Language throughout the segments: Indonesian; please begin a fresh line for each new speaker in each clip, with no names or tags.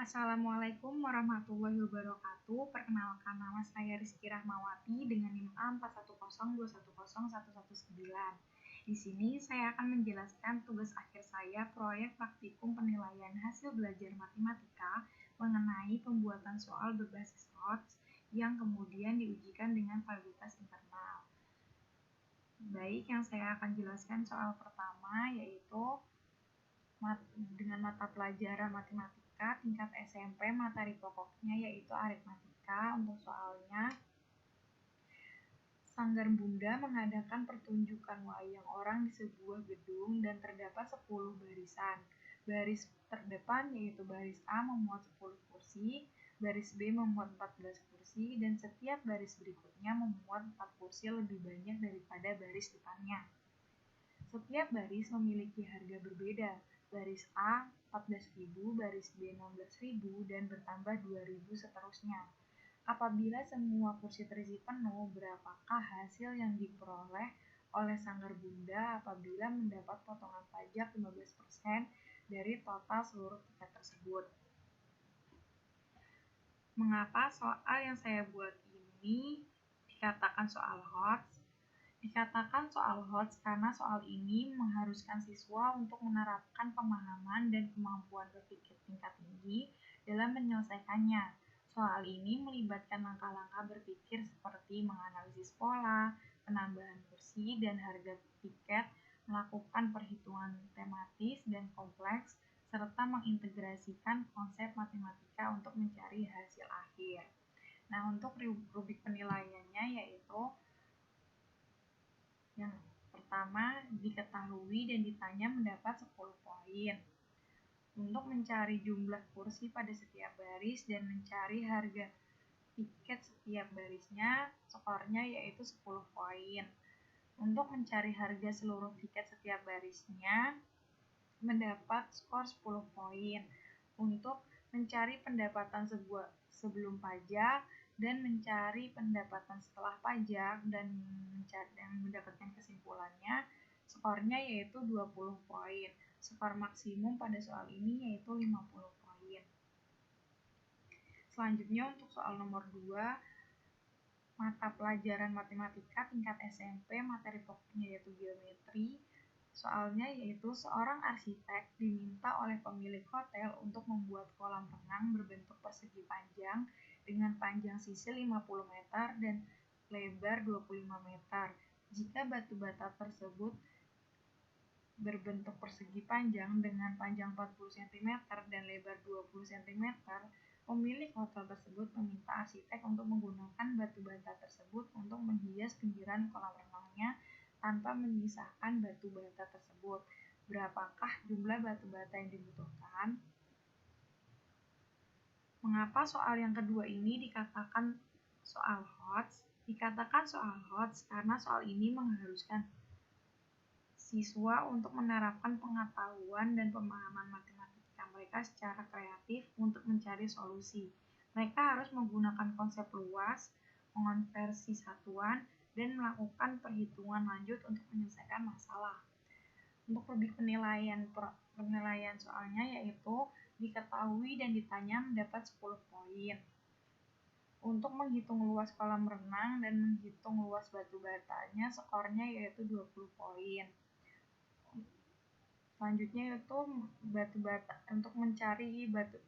Assalamualaikum warahmatullahi wabarakatuh. Perkenalkan, nama saya Rizky Rahmawati dengan NIM A4102101119. Di sini saya akan menjelaskan tugas akhir saya proyek praktikum penilaian hasil belajar matematika mengenai pembuatan soal berbasis HOTS yang kemudian diujikan dengan validitas internal. Baik, yang saya akan jelaskan soal pertama yaitu dengan mata pelajaran matematika tingkat SMP, materi pokoknya yaitu aritmatika. Untuk soalnya, Sanggar Bunda mengadakan pertunjukan wayang orang di sebuah gedung dan terdapat 10 barisan. Baris terdepan yaitu baris A memuat 10 kursi, baris B memuat 14 kursi, dan setiap baris berikutnya memuat 4 kursi lebih banyak daripada baris depannya. Setiap baris memiliki harga berbeda. Baris A 14.000, baris B 16.000, dan bertambah 2.000 seterusnya. Apabila semua kursi terisi penuh, berapakah hasil yang diperoleh oleh Sanggar Bunda apabila mendapat potongan pajak 15% dari total seluruh tiket tersebut? Mengapa soal yang saya buat ini dikatakan soal HOTS? Dikatakan soal HOTS karena soal ini mengharuskan siswa untuk menerapkan pemahaman dan kemampuan berpikir tingkat tinggi dalam menyelesaikannya. Soal ini melibatkan langkah-langkah berpikir seperti menganalisis pola, penambahan kursi, dan harga tiket, melakukan perhitungan tematis dan kompleks, serta mengintegrasikan konsep matematika untuk mencari hasil akhir. Nah, untuk rubrik penilaiannya yaitu yang pertama, diketahui dan ditanya mendapat 10 poin. Untuk mencari jumlah kursi pada setiap baris dan mencari harga tiket setiap barisnya, skornya yaitu 10 poin. Untuk mencari harga seluruh tiket setiap barisnya, mendapat skor 10 poin. Untuk mencari pendapatan sebelum pajak dan mencari pendapatan setelah pajak dan mendapatkan kesimpulannya, skornya yaitu 20 poin. Skor maksimum pada soal ini yaitu 50 poin. Selanjutnya untuk soal nomor 2, mata pelajaran matematika tingkat SMP, materi pokoknya yaitu geometri. Soalnya yaitu seorang arsitek diminta oleh pemilik hotel untuk membuat kolam renang berbentuk persegi panjang dengan panjang sisi 50 meter dan lebar 25 meter. Jika batu bata tersebut berbentuk persegi panjang dengan panjang 40 cm dan lebar 20 cm, pemilik hotel tersebut meminta arsitek untuk menggunakan batu bata tersebut untuk menghias pinggiran kolam renangnya tanpa memisahkan batu bata tersebut. Berapakah jumlah batu bata yang dibutuhkan? Mengapa soal yang kedua ini dikatakan soal HOTS? Dikatakan soal HOTS karena soal ini mengharuskan siswa untuk menerapkan pengetahuan dan pemahaman matematika mereka secara kreatif untuk mencari solusi. Mereka harus menggunakan konsep luas, mengonversi satuan, dan melakukan perhitungan lanjut untuk menyelesaikan masalah. Untuk rubrik penilaian soalnya yaitu diketahui dan ditanya mendapat 10 poin. Untuk menghitung luas kolam renang dan menghitung luas batu batanya, skornya yaitu 20 poin. Selanjutnya yaitu batu bata. Untuk mencari batu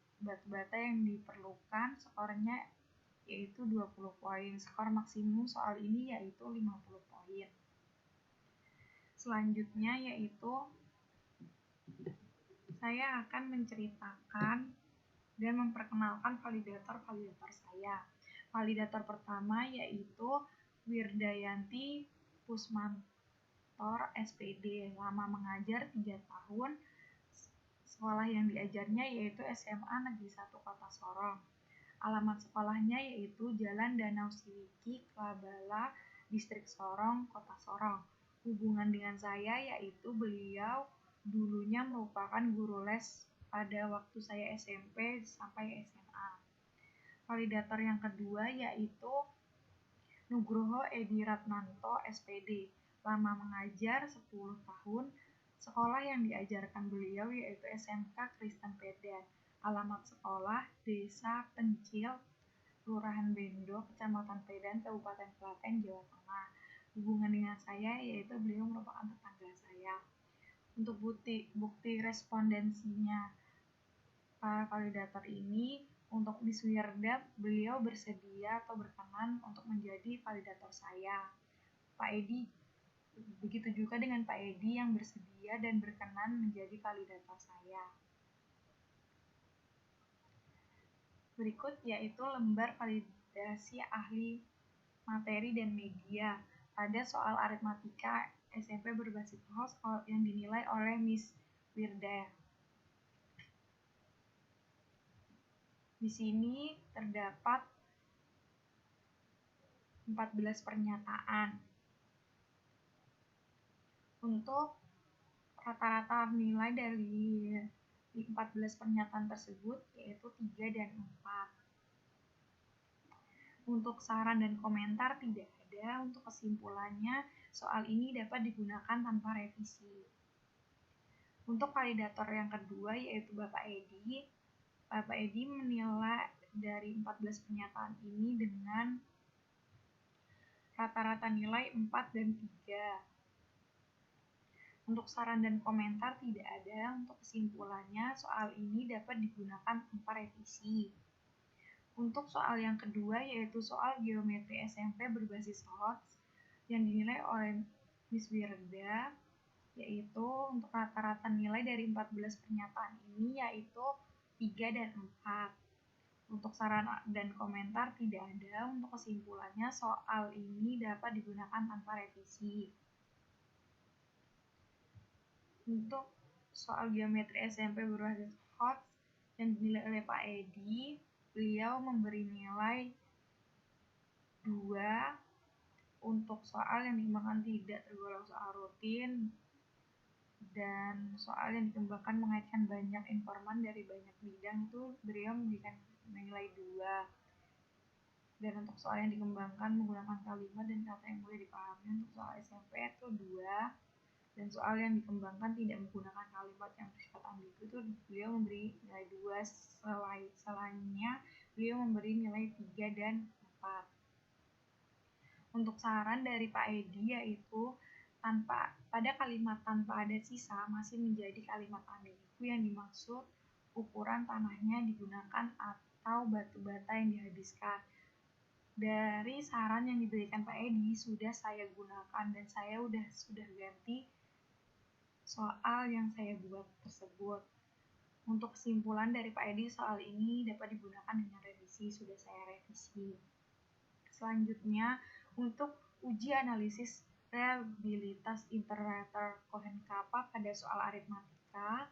bata yang diperlukan, skornya yaitu 20 poin. Skor maksimum soal ini yaitu 50 poin. Selanjutnya yaitu saya akan menceritakan dan memperkenalkan validator saya. Validator pertama yaitu Wirdayanti Pusmantor SPD, lama mengajar 3 tahun. Sekolah yang diajarnya yaitu SMA Negeri 1 Kota Sorong. Alamat sekolahnya yaitu Jalan Danau Siliki, Klabala, Distrik Sorong, Kota Sorong. Hubungan dengan saya yaitu beliau dulunya merupakan guru les pada waktu saya SMP sampai SMA. Validator yang kedua yaitu Nugroho Edi Ratnanto SPD, lama mengajar 10 tahun. Sekolah yang diajarkan beliau yaitu SMK Kristen Pedan. alamat sekolah, Desa Pencil, Kelurahan Bendo, Kecamatan Pedan, Kabupaten Klaten, Jawa Tengah. Hubungan dengan saya yaitu beliau merupakan tetangga saya. Untuk bukti respondensinya para validator ini, untuk Miss Wirda, beliau bersedia atau berkenan untuk menjadi validator saya. Pak Edi, begitu juga dengan Pak Edi yang bersedia dan berkenan menjadi validator saya. Berikut yaitu lembar validasi ahli materi dan media pada soal aritmatika SMP berbasis host yang dinilai oleh Miss Wirda. Di sini terdapat 14 pernyataan. Untuk rata-rata nilai dari 14 pernyataan tersebut yaitu 3 dan 4. Untuk saran dan komentar tidak ada. Untuk kesimpulannya, soal ini dapat digunakan tanpa revisi. Untuk validator yang kedua yaitu Bapak Edi. Bapak Edi menilai dari 14 pernyataan ini dengan rata-rata nilai 4 dan 3. Untuk saran dan komentar tidak ada. Untuk kesimpulannya, soal ini dapat digunakan tanpa revisi. Untuk soal yang kedua yaitu soal geometri SMP berbasis HOTS yang dinilai oleh Miss Wirda, yaitu untuk rata-rata nilai dari 14 pernyataan ini yaitu 3 dan 4. Untuk saran dan komentar tidak ada. Untuk kesimpulannya, soal ini dapat digunakan tanpa revisi. Untuk soal geometri SMP berbasis HOTS yang dinilai oleh Pak Edi, beliau memberi nilai 2 untuk soal yang dikembangkan tidak tergolong soal rutin dan soal yang dikembangkan mengaitkan banyak informan dari banyak bidang itu beliau memberikan nilai 2. Dan untuk soal yang dikembangkan menggunakan kalimat dan kata yang mudah dipahami untuk soal SMP itu 2. Dan soal yang dikembangkan tidak menggunakan kalimat yang bersifat ambigu itu beliau memberi nilai 2. Selainnya beliau memberi nilai 3 dan 4. Untuk saran dari Pak Edi yaitu pada kalimat tanpa ada sisa masih menjadi kalimat ambigu yang dimaksud ukuran tanahnya digunakan atau batu bata yang dihabiskan. Dari saran yang diberikan Pak Edi sudah saya gunakan dan saya sudah ganti soal yang saya buat tersebut. Untuk kesimpulan dari Pak Edi, soal ini dapat digunakan dengan revisi, sudah saya revisi. Selanjutnya, untuk uji analisis reliabilitas iterator Cohen-Kappa pada soal aritmatika,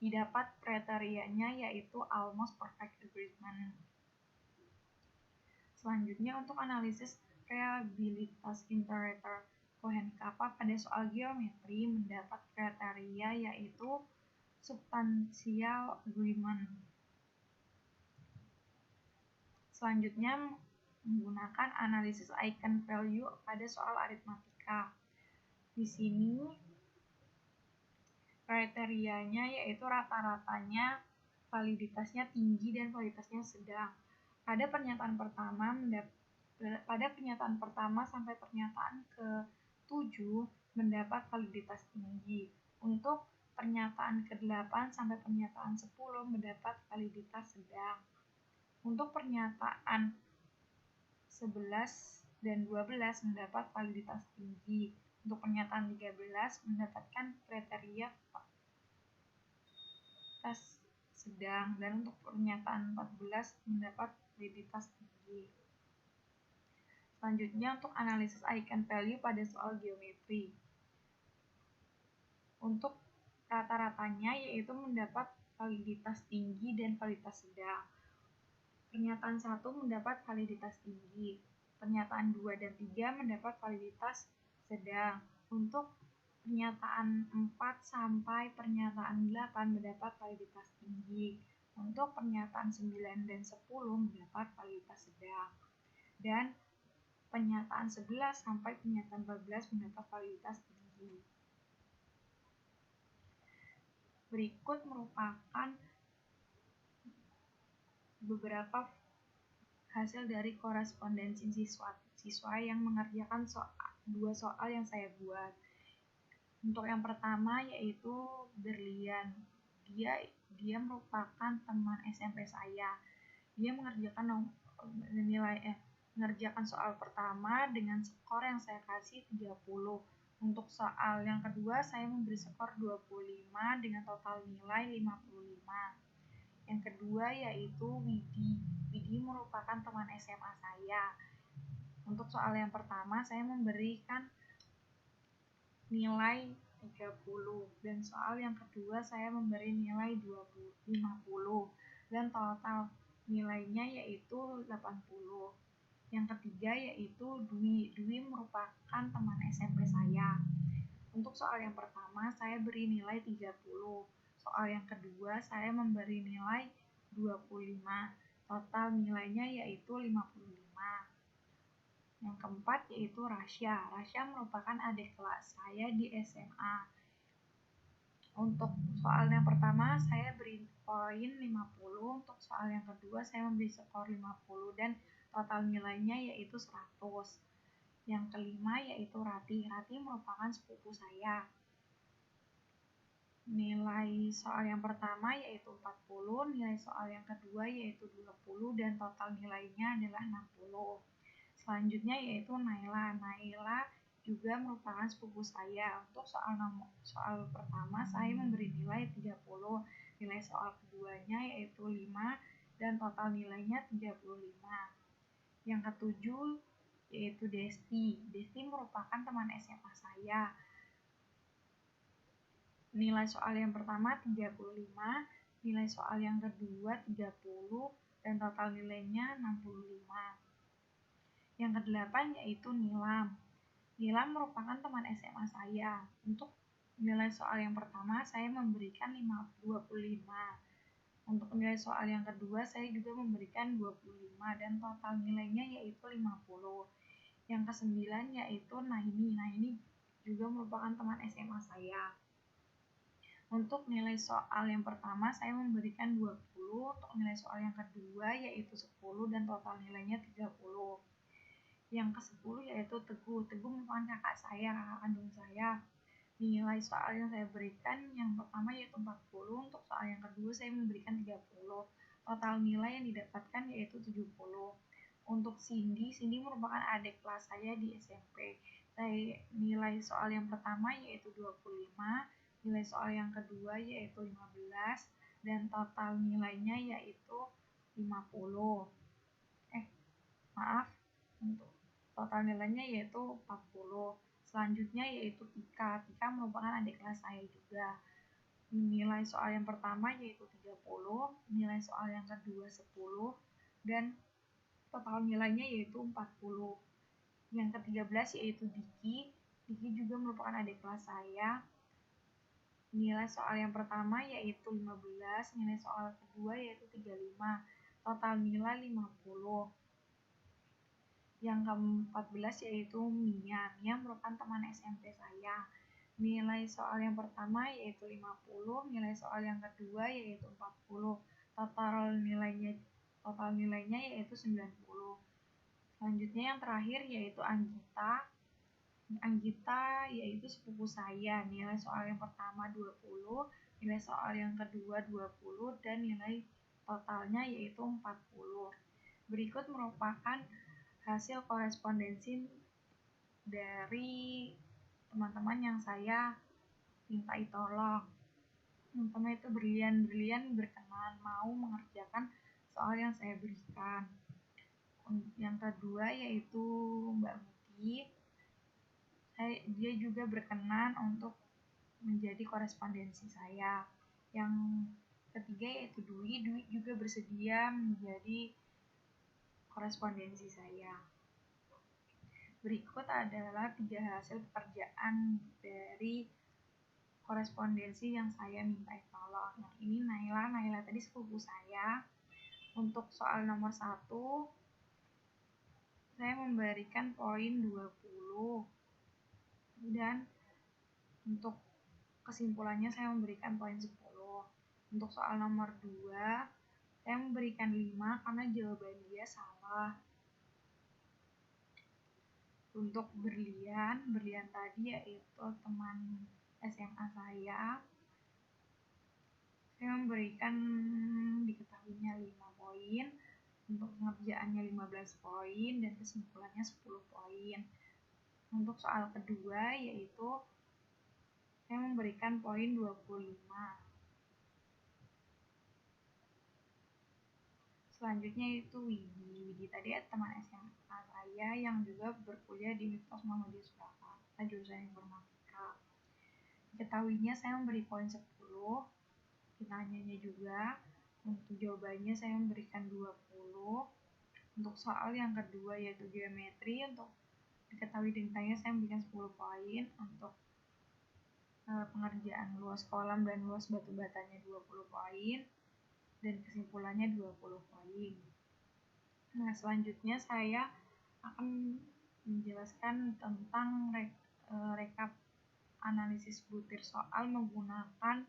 didapat kriterianya yaitu almost perfect agreement. Selanjutnya, untuk analisis reliabilitas iterator Cohen-Kappa pada soal geometri mendapat kriteria yaitu substantial agreement. Selanjutnya menggunakan analisis eigenvalue pada soal aritmatika. Di sini kriterianya yaitu rata-ratanya validitasnya tinggi dan validitasnya sedang. Pada pernyataan pertama sampai pernyataan ke-7 mendapat validitas tinggi. Untuk pernyataan ke-8 sampai pernyataan 10 mendapat validitas sedang. Untuk pernyataan 11 dan 12 mendapat validitas tinggi. Untuk pernyataan 13 mendapatkan kriteria validitas sedang dan untuk pernyataan 14 mendapat validitas tinggi. Selanjutnya untuk analisis eigenvalue pada soal geometri. Untuk rata-ratanya yaitu mendapat validitas tinggi dan validitas sedang. Pernyataan 1 mendapat validitas tinggi. Pernyataan 2 dan 3 mendapat validitas sedang. Untuk pernyataan 4 sampai pernyataan 8 mendapat validitas tinggi. Untuk pernyataan 9 dan 10 mendapat validitas sedang. Dan pernyataan 11 sampai pernyataan 14 mendapat validitas tinggi. Berikut merupakan beberapa hasil dari korespondensi siswa yang mengerjakan dua soal yang saya buat. Untuk yang pertama yaitu Berlian. Dia merupakan teman SMP saya. Dia mengerjakan soal pertama dengan skor yang saya kasih 30. Untuk soal yang kedua saya memberi skor 25 dengan total nilai 55. Yang kedua yaitu Widi. Widi merupakan teman SMA saya. Untuk soal yang pertama saya memberikan nilai 30 dan soal yang kedua saya memberi nilai 50 dan total nilainya yaitu 80. Yang ketiga yaitu Dwi. Dwi merupakan teman SMP saya. Untuk soal yang pertama saya beri nilai 30. Soal yang kedua saya memberi nilai 25. Total nilainya yaitu 55. Yang keempat yaitu Rasya. Rasya merupakan adik kelas saya di SMA. Untuk soal yang pertama saya beri poin 50, untuk soal yang kedua saya memberi skor 50 dan total nilainya yaitu 100. Yang kelima yaitu Rati. Rati merupakan sepupu saya. Nilai soal yang pertama yaitu 40, nilai soal yang kedua yaitu 20 dan total nilainya adalah 60. Selanjutnya yaitu Naila. Naila juga merupakan sepupu saya. Untuk soal pertama saya memberi nilai 30, nilai soal keduanya yaitu 5 dan total nilainya 35. Yang ketujuh yaitu Desti. Desti merupakan teman SMA saya. Nilai soal yang pertama 35, nilai soal yang kedua 30 dan total nilainya 65. Yang kedelapan yaitu Nilam. Nilam merupakan teman SMA saya. Untuk nilai soal yang pertama saya memberikan 25. Untuk nilai soal yang kedua saya juga memberikan 25 dan total nilainya yaitu 50. Yang kesembilan yaitu Naini. Naini juga merupakan teman SMA saya. Untuk nilai soal yang pertama saya memberikan 20, untuk nilai soal yang kedua yaitu 10 dan total nilainya 30. Yang ke-10 yaitu Teguh. Teguh merupakan kakak saya, kakak kandung saya. Nilai soal yang saya berikan yang pertama yaitu 40, untuk soal yang kedua saya memberikan 30. Total nilai yang didapatkan yaitu 70. Untuk Cindy merupakan adik kelas saya di SMP. Nilai soal yang pertama yaitu 25, nilai soal yang kedua yaitu 15 dan total nilainya yaitu 50. Untuk total nilainya yaitu 40. Selanjutnya yaitu Tika. Tika merupakan adik kelas saya juga. Nilai soal yang pertama yaitu 30, nilai soal yang kedua 10 dan total nilainya yaitu 40. Yang ke-13 yaitu Diki. Diki juga merupakan adik kelas saya. Nilai soal yang pertama yaitu 15, nilai soal kedua yaitu 35. Total nilai 50. Yang ke-14 yaitu Mia. Mia merupakan teman SMP saya. Nilai soal yang pertama yaitu 50, nilai soal yang kedua yaitu 40. Total nilainya yaitu 90. Selanjutnya yang terakhir yaitu Anggita. Anggita yaitu sepupu saya. Nilai soal yang pertama 20, nilai soal yang kedua 20 dan nilai totalnya yaitu 40. Berikut merupakan hasil korespondensi dari teman-teman yang saya mintai tolong. Teman-teman itu Berlian berkenan mau mengerjakan soal yang saya berikan. Yang kedua yaitu Mbak Muti. Dia juga berkenan untuk menjadi korespondensi saya. Yang ketiga yaitu Dwi. Dwi juga bersedia menjadi korespondensi saya. Berikut adalah 3 hasil pekerjaan dari korespondensi yang saya minta tolong. Yang ini Naila tadi sepupu saya. Untuk soal nomor 1 saya memberikan poin 20 dan untuk kesimpulannya saya memberikan poin 10. Untuk soal nomor 2 Saya memberikan 5 karena jawaban dia salah. Untuk berlian tadi yaitu teman SMA saya memberikan diketahuinya 5 poin, untuk pengerjaannya 15 poin, dan kesimpulannya 10 poin. Untuk soal kedua yaitu saya memberikan poin 25. Selanjutnya itu Widi tadi teman SMA saya yang juga berkuliah di Universitas Muhammadiyah Surakarta jurusan informatika. Diketahuinya saya memberi poin 10, ditanyanya juga. Untuk jawabannya saya memberikan 20. Untuk soal yang kedua yaitu geometri, untuk diketahui ditanya saya memberikan 10 poin. Untuk pengerjaan luas kolam dan luas batu batanya 20 poin, dan kesimpulannya 20 poin. Nah, selanjutnya saya akan menjelaskan tentang rekap analisis butir soal menggunakan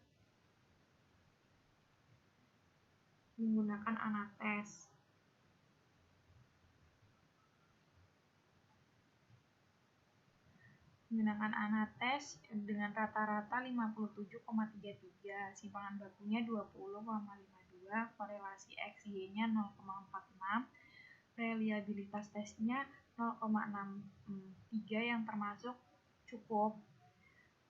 Anates. Menggunakan Anates dengan rata-rata 57,33, simpangan bakunya 20,52, korelasi XY-nya 0,46, reliabilitas tesnya 0,63 yang termasuk cukup.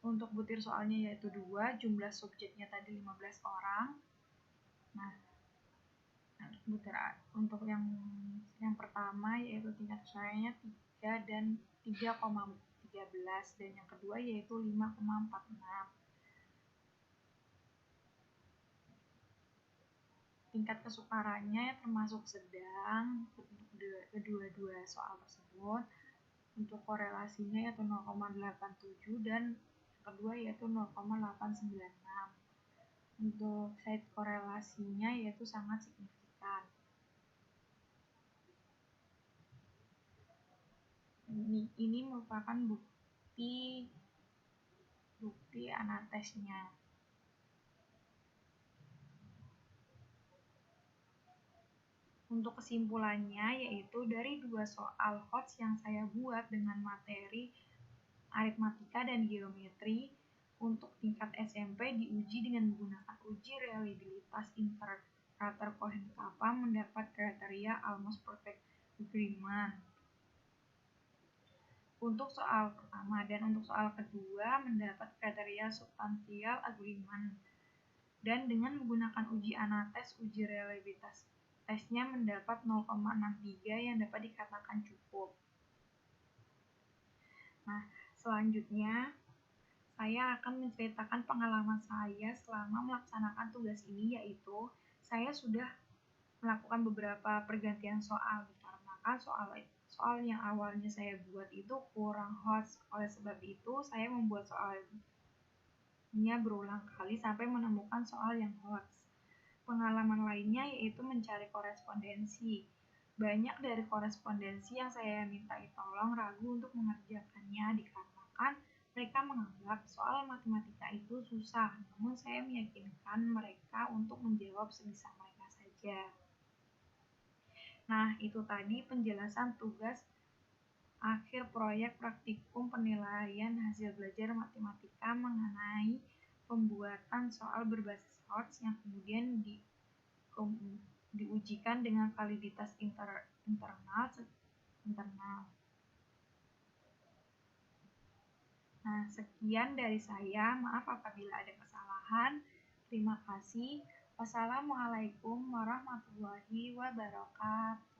Untuk butir soalnya yaitu 2, jumlah subjeknya tadi 15 orang. Nah, untuk yang pertama yaitu tingkat kesulitannya 3 dan 3,13, dan yang kedua yaitu 5,46. Tingkat kesukarannya termasuk sedang kedua-dua soal tersebut. Untuk korelasinya yaitu 0,87 dan kedua yaitu 0,896. Untuk side korelasinya yaitu sangat signifikan. Ini merupakan bukti anatesnya. Untuk kesimpulannya yaitu dari 2 soal HOTS yang saya buat dengan materi aritmatika dan geometri, untuk tingkat SMP diuji dengan menggunakan uji reliabilitas integrator Cohen-Kappa mendapat kriteria almost perfect agreement. Untuk soal pertama dan untuk soal kedua mendapat kriteria substantial agreement, dan dengan menggunakan uji Anates, uji reliabilitas tesnya mendapat 0,63 yang dapat dikatakan cukup. Nah, selanjutnya saya akan menceritakan pengalaman saya selama melaksanakan tugas ini, yaitu saya sudah melakukan beberapa pergantian soal dikarenakan soal yang awalnya saya buat itu kurang HOTS. Oleh sebab itu saya membuat soalnya berulang kali sampai menemukan soal yang HOTS. Pengalaman lainnya yaitu mencari korespondensi. Banyak dari korespondensi yang saya mintai tolong ragu untuk mengerjakannya dikarenakan mereka menganggap soal matematika itu susah, namun saya meyakinkan mereka untuk menjawab sebisa mereka saja. Nah, itu tadi penjelasan tugas akhir proyek praktikum penilaian hasil belajar matematika mengenai pembuatan soal berbasis HOTS yang kemudian diujikan dengan validitas internal. Nah, sekian dari saya. Maaf apabila ada kesalahan. Terima kasih. Wassalamualaikum warahmatullahi wabarakatuh.